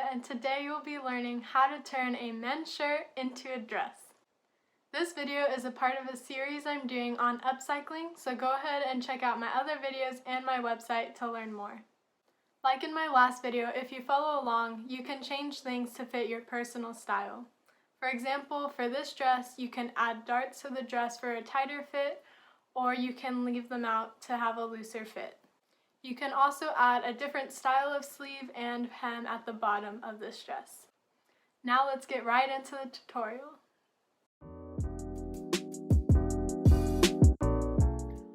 and today you'll be learning how to turn a men's shirt into a dress. This video is a part of a series I'm doing on upcycling, so go ahead and check out my other videos and my website to learn more. Like in my last video, if you follow along, you can change things to fit your personal style. For example, for this dress, you can add darts to the dress for a tighter fit, or you can leave them out to have a looser fit. You can also add a different style of sleeve and hem at the bottom of this dress. Now let's get right into the tutorial.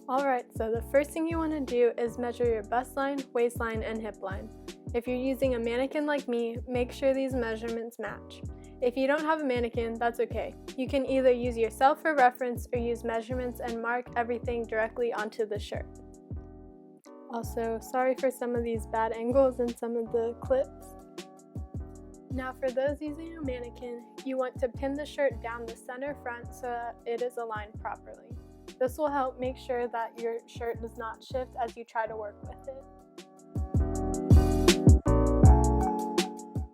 Alright, so the first thing you want to do is measure your bust line, waistline, and hip line. If you're using a mannequin like me, make sure these measurements match. If you don't have a mannequin, that's okay. You can either use yourself for reference or use measurements and mark everything directly onto the shirt. Also, sorry for some of these bad angles and some of the clips. Now for those using a mannequin, you want to pin the shirt down the center front so that it is aligned properly. This will help make sure that your shirt does not shift as you try to work with it.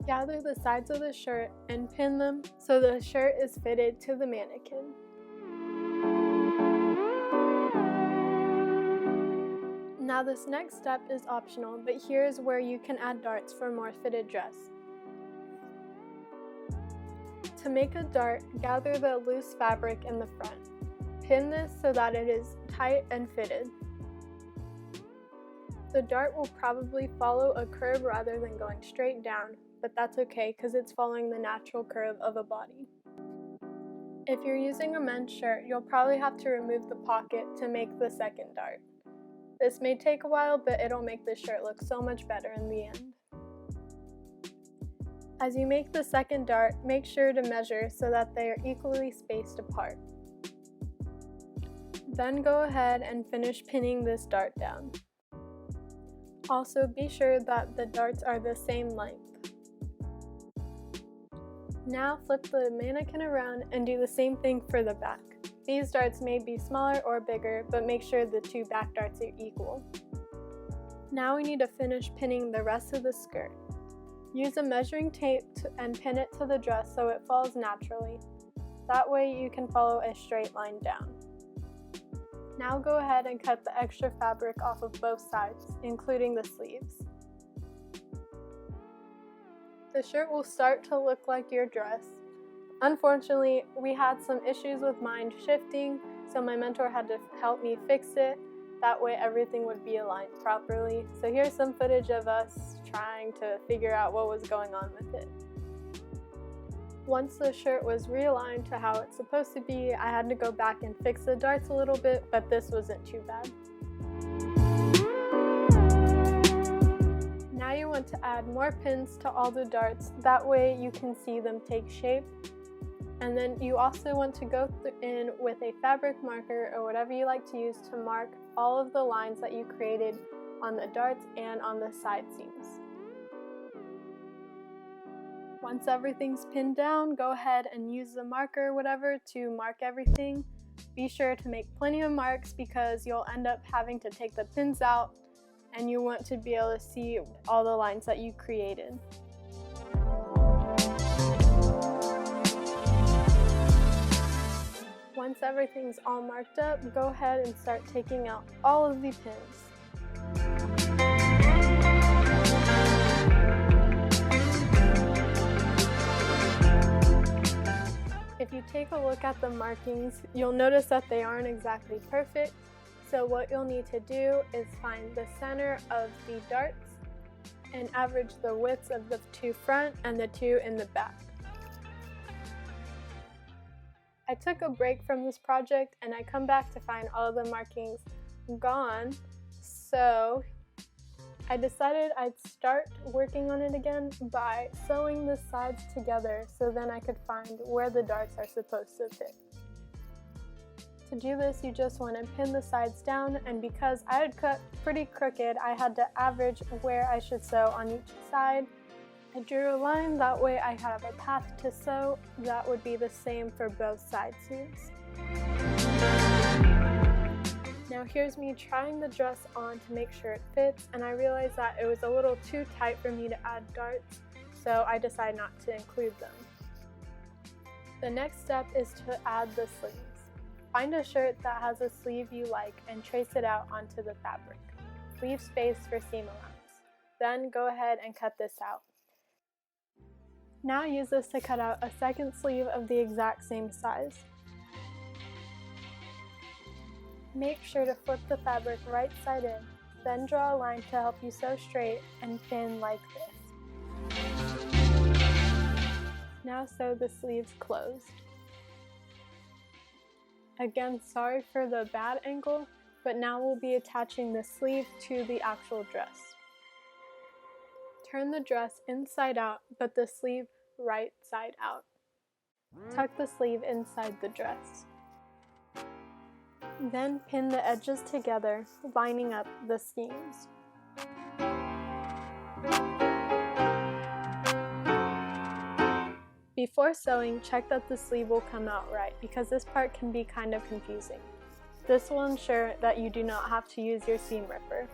Gather the sides of the shirt and pin them so the shirt is fitted to the mannequin. Now this next step is optional, but here is where you can add darts for a more fitted dress. To make a dart, gather the loose fabric in the front. Pin this so that it is tight and fitted. The dart will probably follow a curve rather than going straight down, but that's okay because it's following the natural curve of a body. If you're using a men's shirt, you'll probably have to remove the pocket to make the second dart. This may take a while, but it'll make this shirt look so much better in the end. As you make the second dart, make sure to measure so that they are equally spaced apart. Then go ahead and finish pinning this dart down. Also, be sure that the darts are the same length. Now flip the mannequin around and do the same thing for the back. These darts may be smaller or bigger, but make sure the two back darts are equal. Now we need to finish pinning the rest of the skirt. Use a measuring tape and pin it to the dress so it falls naturally. That way you can follow a straight line down. Now go ahead and cut the extra fabric off of both sides, including the sleeves. The shirt will start to look like your dress. Unfortunately, we had some issues with mine shifting, so my mentor had to help me fix it. That way everything would be aligned properly. So here's some footage of us trying to figure out what was going on with it. Once the shirt was realigned to how it's supposed to be, I had to go back and fix the darts a little bit, but this wasn't too bad. Now you want to add more pins to all the darts, that way you can see them take shape. And then you also want to go in with a fabric marker or whatever you like to use to mark all of the lines that you created on the darts and on the side seams. Once everything's pinned down, go ahead and use the marker or whatever to mark everything. Be sure to make plenty of marks because you'll end up having to take the pins out and you want to be able to see all the lines that you created. Once everything's all marked up, go ahead and start taking out all of the pins. If you take a look at the markings, you'll notice that they aren't exactly perfect. So what you'll need to do is find the center of the darts and average the widths of the two front and the two in the back. I took a break from this project and I come back to find all of the markings gone, so I decided I'd start working on it again by sewing the sides together so then I could find where the darts are supposed to fit. To do this, you just want to pin the sides down, and because I had cut pretty crooked, I had to average where I should sew on each side. I drew a line, that way I have a path to sew that would be the same for both side seams. Now here's me trying the dress on to make sure it fits, and I realized that it was a little too tight for me to add darts. so I decided not to include them. The next step is to add the sleeves. Find a shirt that has a sleeve you like and trace it out onto the fabric. Leave space for seam allowance. Then go ahead and cut this out. Now use this to cut out a second sleeve of the exact same size. Make sure to flip the fabric right side in, then draw a line to help you sew straight and pin like this. Now sew the sleeves closed. Again, sorry for the bad angle, but now we'll be attaching the sleeve to the actual dress. Turn the dress inside out, but the sleeve right side out. Tuck the sleeve inside the dress. Then pin the edges together, lining up the seams. Before sewing, check that the sleeve will come out right, because this part can be kind of confusing. This will ensure that you do not have to use your seam ripper.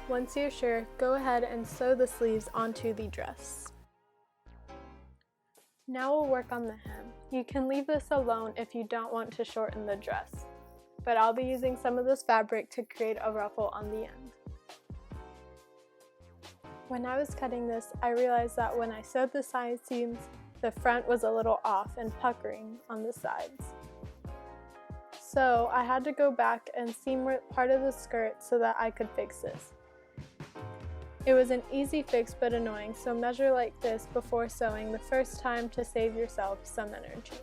Once you're sure, go ahead and sew the sleeves onto the dress. Now we'll work on the hem. You can leave this alone if you don't want to shorten the dress, but I'll be using some of this fabric to create a ruffle on the end. When I was cutting this, I realized that when I sewed the side seams, the front was a little off and puckering on the sides. So I had to go back and seam rip part of the skirt so that I could fix this. It was an easy fix but annoying, so measure like this before sewing the first time to save yourself some energy.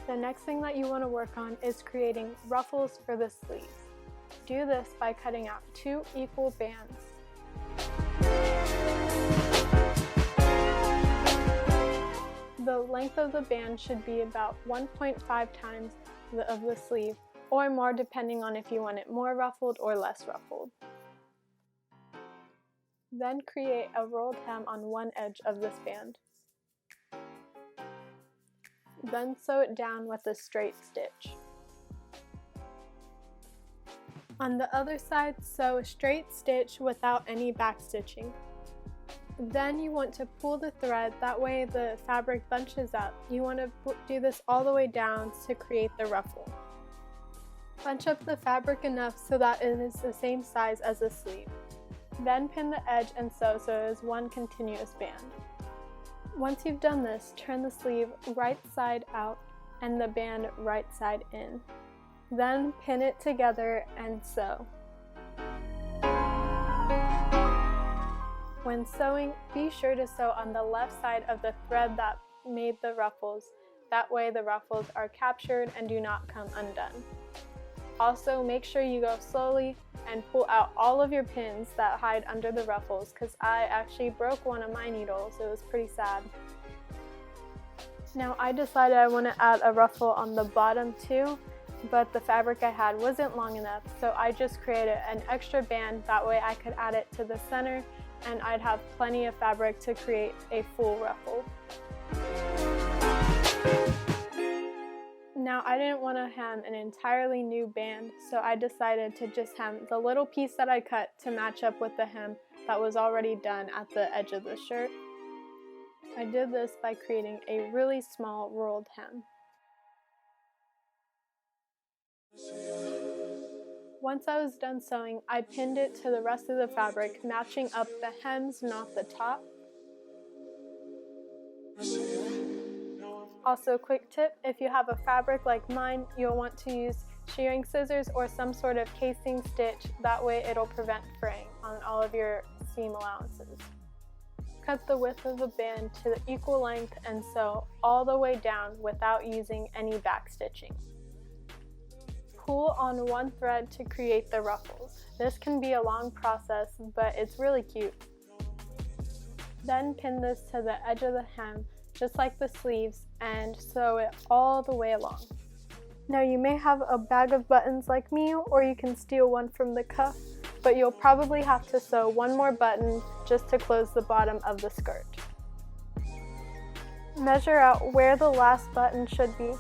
The next thing that you want to work on is creating ruffles for the sleeves. Do this by cutting out 2 equal bands. The length of the band should be about 1.5 times of the sleeve, or more depending on if you want it more ruffled or less ruffled. Then create a rolled hem on one edge of this band. Then sew it down with a straight stitch. On the other side, sew a straight stitch without any back stitching. Then you want to pull the thread, that way the fabric bunches up. You want to do this all the way down to create the ruffle. Bunch up the fabric enough so that it is the same size as the sleeve. Then pin the edge and sew so it is one continuous band. Once you've done this, turn the sleeve right side out and the band right side in. Then pin it together and sew. When sewing, be sure to sew on the left side of the thread that made the ruffles. That way the ruffles are captured and do not come undone. Also, make sure you go slowly and pull out all of your pins that hide under the ruffles, because I actually broke one of my needles. It was pretty sad. Now I decided I want to add a ruffle on the bottom too, but the fabric I had wasn't long enough, so I just created an extra band. That way I could add it to the center and I'd have plenty of fabric to create a full ruffle. Now I didn't want to hem an entirely new band, so I decided to just hem the little piece that I cut to match up with the hem that was already done at the edge of the shirt. I did this by creating a really small rolled hem. Once I was done sewing, I pinned it to the rest of the fabric, matching up the hems, not the top. Also, quick tip, if you have a fabric like mine, you'll want to use shearing scissors or some sort of casing stitch. That way it'll prevent fraying on all of your seam allowances. Cut the width of the band to the equal length and sew all the way down without using any back stitching. Pull on one thread to create the ruffles. This can be a long process, but it's really cute. Then pin this to the edge of the hem, just like the sleeves, and sew it all the way along. Now you may have a bag of buttons like me, or you can steal one from the cuff, but you'll probably have to sew one more button just to close the bottom of the skirt. Measure out where the last button should be.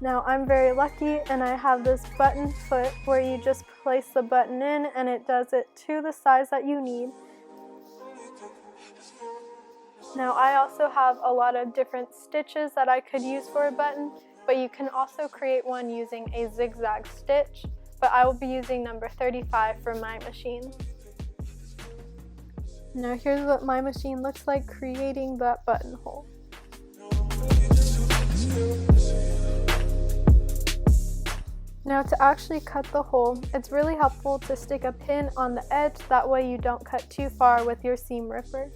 Now I'm very lucky and I have this button foot where you just place the button in and it does it to the size that you need. Now I also have a lot of different stitches that I could use for a button, but you can also create one using a zigzag stitch, but I will be using number 35 for my machine. Now here's what my machine looks like creating that buttonhole. Now to actually cut the hole, it's really helpful to stick a pin on the edge, that way you don't cut too far with your seam ripper.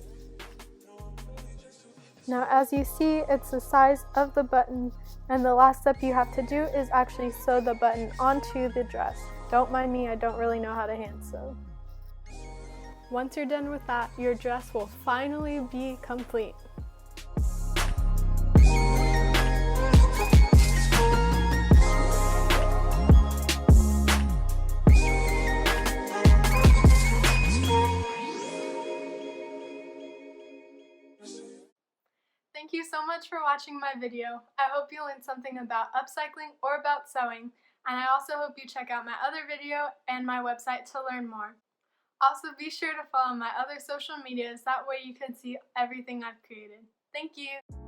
Now as you see, it's the size of the button, and the last step you have to do is actually sew the button onto the dress. Don't mind me, I don't really know how to hand sew. Once you're done with that, your dress will finally be complete. Thank you so much for watching my video. I hope you learned something about upcycling or about sewing, and I also hope you check out my other video and my website to learn more. Also, be sure to follow my other social medias, that way you can see everything I've created. Thank you!